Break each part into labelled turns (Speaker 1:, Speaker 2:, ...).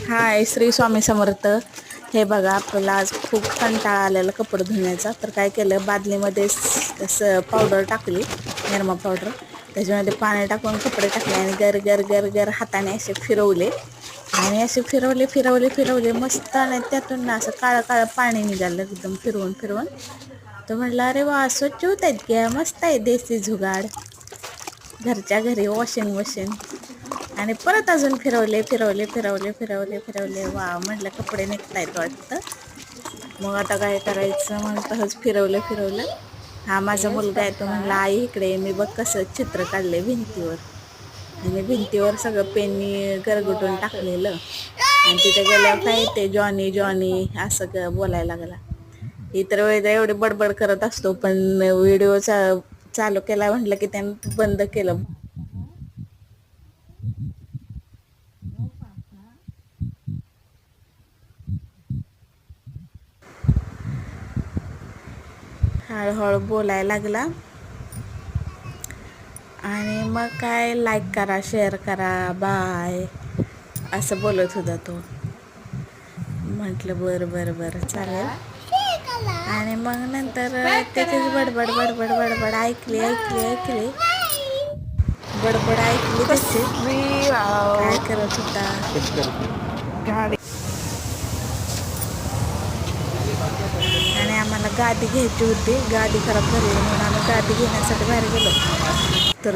Speaker 1: हाय श्री स्वामी समर्थ. हे बघा, आपल्याला आज खूप कंटाळा आलेला कपडे धुण्याचा. तर काय केलं, बादलीमध्ये पावडर टाकली, निरमा पावडर. त्याच्यामध्ये पाणी टाकून कपडे टाकले आणि गर गर गर गर हाताने असे फिरवले आणि असे फिरवले फिरवले फिरवले मस्त. आणि त्यातून ना असं काळं काळं पाणी निघालं एकदम फिरवून फिरवून. तर म्हटलं अरे वा, स्वच्छ होत आहेत की, मस्त आहे देसी जुगाड, घरच्या घरी वॉशिंग मशीन. आणि परत अजून फिरवले फिरवले फिरवले फिरवले फिरवले, वा म्हटलं कपडे निघतायत वाटतं. मग आता काय करायचं, मग तसंच फिरवलं फिरवलं. हा माझा मुलगा आहे, तो म्हणला आई इकडे ये, मी बघ कसं चित्र काढले भिंतीवर. आणि भिंतीवर सगळं पेननी गरगटून टाकलेलं. आणि तिथे गेल्यावर काय ते जॉनी जॉनी असं बोलायला लागला. इतर वेळेला एवढी बडबड करत असतो, पण व्हिडिओ चालू केला म्हटलं की त्यानं बंद केलं. हळूहळू बोलायला लागला. आणि मग काय, लाईक करा, शेअर करा, बाय असं बोलत होता तो. म्हटलं बरं बरं बरं चालेल. आणि मग नंतर त्याचीच बडबड बडबड बडबड ऐकली ऐकली ऐकली बडबड ऐकली त्याची. काय करत होता, आणि आम्हाला गादी घ्यायची होती. गादी खराब झाली म्हणून आम्ही गादी घेण्यासाठी बाहेर गेलो. तर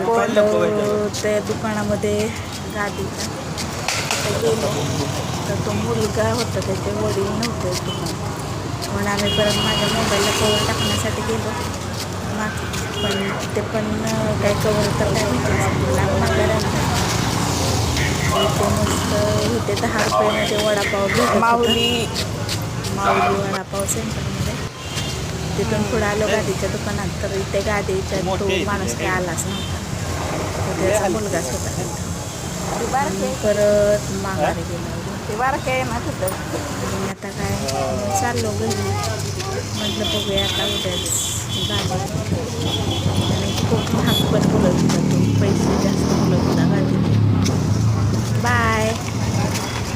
Speaker 1: त्या दुकानामध्ये गादीच्या तिथे गेलो, तर तो मुलगा होता, त्याचे वडील नव्हते दुकानात. म्हणून आम्ही परत माझ्या मोबाईलला कवर टाकण्यासाठी गेलो. पण ते पण काही कवर तर काय भेटलं लांब मागायला. इथे मस्त, इथे 10 रुपयामध्ये वडापाव भेटत होता. माऊली वडापाव सेंटरमध्ये. तिथून पुढे आलो गादीच्या दुकानात, तर इथे गादीच्या तो माणूस काही आलाच नव्हता, तर त्याचा मुलगाच होता तिथं. परत माघारी गेलो. आणि आता काय, चाललो घरी. म्हटलं बघूया आता उद्याच गाडी. आणि खूप महाग पण बोलत होता तो.